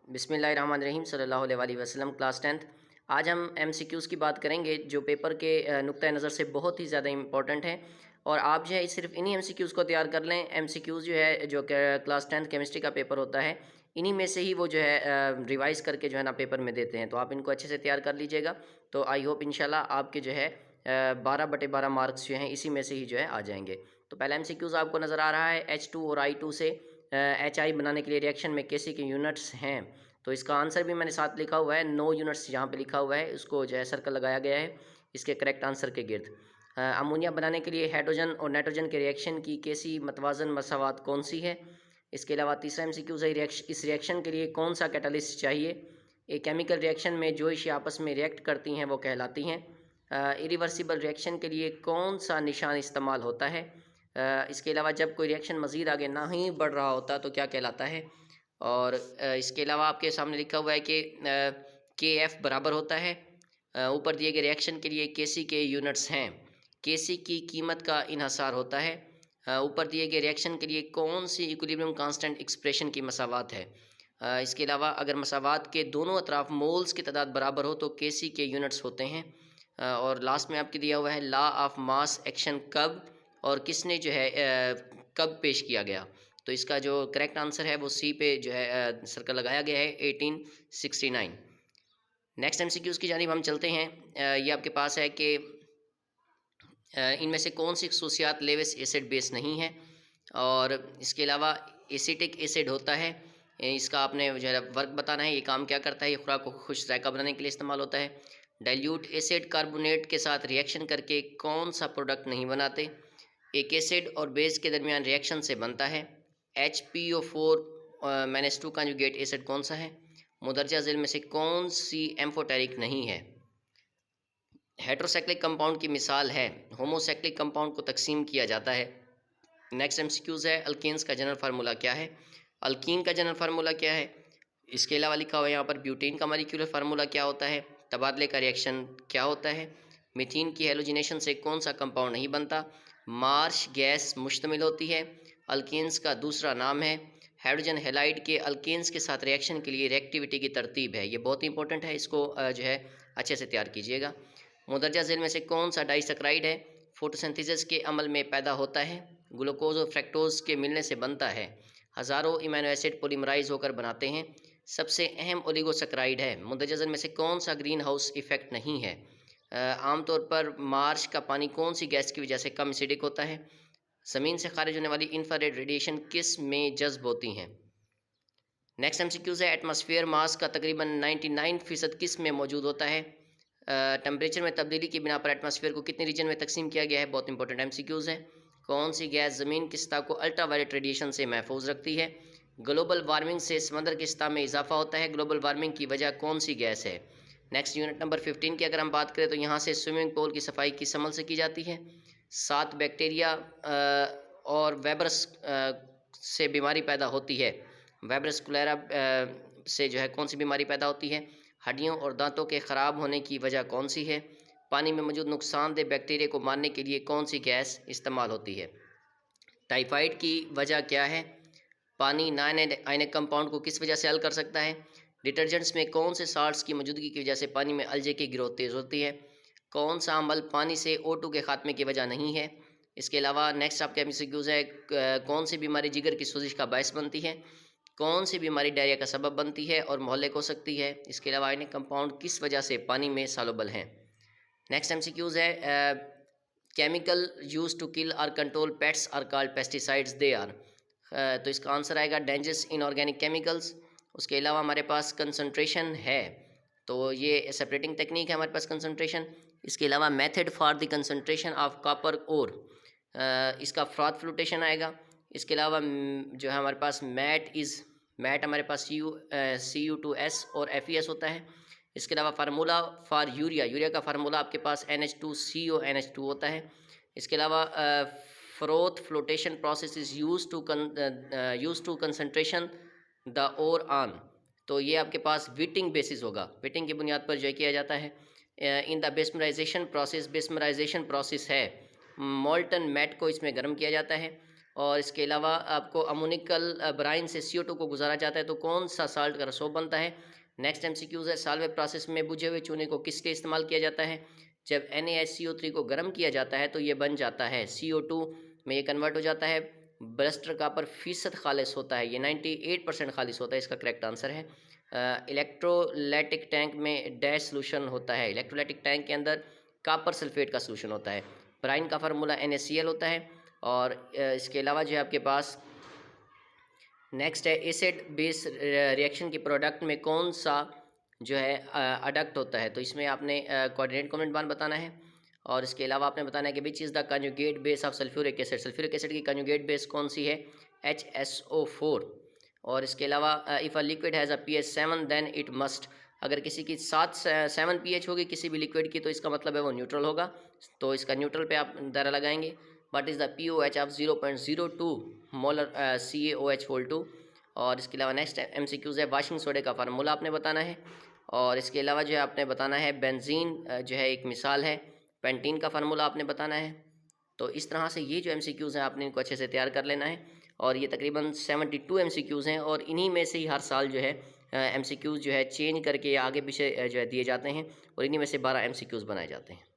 बिस्मिल्लाहिर्रहमानिर्रहीम सल्लल्लाहु अलैहि वसल्लम। Class 10th। आज हम एमसीक्यूज़ की बात करेंगे जो पेपर के नुक्ता नज़र से बहुत ही ज़्यादा इंपॉर्टेंट है। और आप जो है सिर्फ इन्हीं एमसीक्यूज़ को तैयार कर लें। एमसीक्यूज़ जो है जो क्लास 10th केमिस्ट्री का पेपर होता है, इन्हीं में से ही वो जो है रिवाइज़ करके जो है ना पेपर में देते हैं। तो आप इनको अच्छे से तैयार कर लीजिएगा। तो आई होप इंशाल्लाह आपके जो है 12/12 मार्क्स जो हैं इसी में से ही जो है आ जाएंगे। तो पहला एमसीक्यूज़ आपको नज़र आ रहा है H2 और I2 से HI बनाने के लिए रिएक्शन में कैसे के यूनिट्स हैं। तो इसका आंसर भी मैंने साथ लिखा हुआ है, 9 यूनिट्स यहाँ पे लिखा हुआ है, उसको जो है सर्कल लगाया गया है इसके करेक्ट आंसर के गिर्द। अमोनिया बनाने के लिए हाइड्रोजन और नाइट्रोजन के रिएक्शन की कैसी मतवाजन मसावात कौन सी है। इसके अलावा तीसरा एमसीक्यू है इस रिएक्शन के लिए कौन सा कैटालिस्ट चाहिए। एक केमिकल रिएक्शन में जो इसे आपस में रिएक्ट करती हैं वो कहलाती हैं। इरिवर्सिबल रिएक्शन के लिए कौन सा निशान इस्तेमाल होता है। इसके अलावा जब कोई रिएक्शन मज़ीद आगे ना ही बढ़ रहा होता तो क्या कहलाता है। और इसके अलावा आपके सामने लिखा हुआ है कि के एफ बराबर होता है। ऊपर दिए गए रिएक्शन के लिए केसी के यूनिट्स हैं। केसी की कीमत का इन्हसार होता है। ऊपर दिए गए रिएक्शन के लिए कौन सी इक्विलिब्रियम कांस्टेंट एक्सप्रेशन की मसावात है। इसके अलावा अगर मसावात के दोनों अतराफ मोल्स की तादाद बराबर हो तो केसी के यूनिट्स होते हैं। और लास्ट में आपके दिया हुआ है लॉ ऑफ मास एक्शन कब और किसने जो है कब पेश किया गया। तो इसका जो करेक्ट आंसर है वो सी पे जो है सर्कल लगाया गया है 1869। नेक्स्ट एमसीक्यूज़ की जानिब हम चलते हैं। ये आपके पास है कि इनमें से कौन सी खसूसियात लेविस एसिड बेस नहीं है। और इसके अलावा एसिटिक एसिड होता है, इसका आपने जो है वर्क बताना है, ये काम क्या करता है। ये खुराक को खुश जायका बनाने के लिए इस्तेमाल होता है। डाइल्यूट एसिड कार्बोनेट के साथ रिएक्शन करके कौन सा प्रोडक्ट नहीं बनाते। एक एसिड और बेस के दरमियान रिएक्शन से बनता है। HPO4-2 कंजुगेट एसिड कौन सा है। मुदरजा झिल में से कौन सी एम्फोटेरिक नहीं है। हेट्रोसाइक्लिक कंपाउंड की मिसाल है। होमोसाइक्लिक कंपाउंड को तकसीम किया जाता है। नेक्स्ट एमसीक्यूज़ है अल्केन्स का जनरल फार्मूला क्या है। अल्कीन का जनरल फार्मूला क्या है। इसके अलावा लिखा हुआ है यहाँ पर ब्यूटेन का मॉलिक्यूलर फार्मूला क्या होता है। तबादले का रिएक्शन क्या होता है। मीथेन की हेलोजिनेशन से कौन सा कंपाउंड नहीं बनता। मार्श गैस मुश्तमिल होती है। अल्केन्स का दूसरा नाम है। हाइड्रोजन हैलाइड के अल्केन्स के साथ रिएक्शन के लिए रिएक्टिविटी की तरतीब है। ये बहुत इंपॉर्टेंट है, इसको जो है अच्छे से तैयार कीजिएगा। मुदरजा झिल में से कौन सा डाइसक्राइड है, फोटोसिंथेसिस के अमल में पैदा होता है, ग्लूकोज और फ्रक्टोज के मिलने से बनता है, हज़ारों इमाइनो एसिड पॉलीमराइज होकर बनाते हैं, सबसे अहम ओलिगोसक्राइड है। मुदरजा झिल में से कौन सा ग्रीन हाउस इफेक्ट नहीं है। आमतौर पर मार्श का पानी कौन सी गैस की वजह से कम एसिडिक होता है। ज़मीन से खारिज होने वाली इंफ्रारेड रेडिएशन किस में जज्ब होती हैं। नेक्स्ट एमसीक्यूज़ है एटमॉस्फेयर मास का तकरीबन 99% किस में मौजूद होता है। टेम्परेचर में तब्दीली की बिना पर एटमॉस्फेयर को कितने रीजन में तकसीम किया गया है। बहुत इंपॉर्टेंट एमसीक्यूज़ है। कौन सी गैस ज़मीन की सतह को अल्ट्रावायलेट रेडिएशन से महफूज रखती है। ग्लोबल वार्मिंग से समंदर की सतह में इजाफा होता है। ग्लोबल वार्मिंग की वजह कौन सी गैस है। नेक्स्ट यूनिट नंबर 15 की अगर हम बात करें तो यहाँ से स्विमिंग पूल की सफाई किस अमल से की जाती है। 7 बैक्टीरिया और वेबरस से बीमारी पैदा होती है। वेबरस कुलेरा से जो है कौन सी बीमारी पैदा होती है। हड्डियों और दांतों के ख़राब होने की वजह कौन सी है। पानी में मौजूद नुकसानदेह बैक्टीरिया को मारने के लिए कौन सी गैस इस्तेमाल होती है। टाइफाइड की वजह क्या है। पानी नॉन आयनिक कंपाउंड को किस वजह से हल कर सकता है। डिटर्जेंट्स में कौन से साल्ट्स की मौजूदगी की वजह से पानी में अलजे की ग्रोथ तेज़ होती है। कौन सा अमल पानी से O2 के खात्मे की वजह नहीं है। इसके अलावा नेक्स्ट आपके एमसीक्यूज़ है कौन सी बीमारी जिगर की सोजिश का बायस बनती है। कौन सी बीमारी डायरिया का सबब बनती है और मोहल्लिक हो सकती है। इसके अलावा आयनिक कंपाउंड किस वजह से पानी में सॉल्युबल हैं। नेक्स्ट एमसीक्यूज़ है केमिकल यूज टू किल और control pests are called pesticides they are. तो इसका आंसर आएगा डेंजरस इनऑर्गेनिक केमिकल्स। उसके अलावा हमारे पास कंसंट्रेशन है, तो ये सेपरेटिंग टेक्निक है हमारे पास कंसंट्रेशन। इसके अलावा method for the concentration of copper ore, इसका फ्रॉथ फ्लूटेशन आएगा। इसके अलावा जो है हमारे पास मैट हमारे पास Cu2S और FeS होता है। इसके अलावा फार्मूला फॉर यूरिया का फार्मूला आपके पास NH2CONH2 होता है। इसके अलावा froth flotation process is use to concentration the ore on, तो ये आपके पास विटिंग बेसिस होगा, विटिंग की बुनियाद पर जो किया जाता है। इन द बेस्मराइजेशन प्रोसेस है, मोल्टन मैट को इसमें गर्म किया जाता है। और इसके अलावा आपको अमोनिकल ब्राइन से CO2 को गुजारा जाता है तो कौन सा साल्ट का रसोब बनता है। नेक्स्ट MCQs है, साल्वे प्रोसेस में बुझे हुए चूने को किसके इस्तेमाल किया जाता है। जब NaHCO3 को गर्म किया जाता है तो ये बन जाता है CO2 में, ये कन्वर्ट हो जाता है। ब्लस्टर कापर फ़ीसद खालिस होता है, ये 98% खालिस होता है, इसका करेक्ट आंसर है। इलेक्ट्रोलाइटिक टैंक में डैश सोल्यूशन होता है, इलेक्ट्रोलाइटिक टैंक के अंदर कापर सल्फेट का सोल्यूशन होता है। ब्राइन का फार्मूला NaCl होता है। और इसके अलावा जो है आपके पास नेक्स्ट है, एसिड बेस रिएक्शन के प्रोडक्ट में कौन सा जो है अडक्ट होता है। तो इसमें आपने कोऑर्डिनेट कॉम्पोनेंट बांड बताना है। और इसके अलावा आपने बताना है कि which is the conjugate base of sulphuric acid, sulphuric acid की कंजुगेट बेस कौन सी है, HSO4। और इसके अलावा if a liquid has a pH 7 then it must, अगर किसी की 7 pH होगी किसी भी लिक्विड की तो इसका मतलब है वो न्यूट्रल होगा। तो इसका न्यूट्रल पे आप दायरा लगाएंगे। What is the pOH of 0.02 molar CaOH2। और इसके अलावा नेक्स्ट MCQs है, वाशिंग सोडे का फार्मूला आपने बताना है। और इसके अलावा जो है आपने बताना है बेंजीन जो है एक मिसाल है, पेंटीन का फार्मूला आपने बताना है। तो इस तरह से ये जो MCQs हैं आपने इनको अच्छे से तैयार कर लेना है। और ये तकरीबन 72 MCQs हैं और इन्हीं में से ही हर साल जो है MCQs जो है चेंज करके आगे पीछे जो है दिए जाते हैं और इन्हीं में से 12 MCQs बनाए जाते हैं।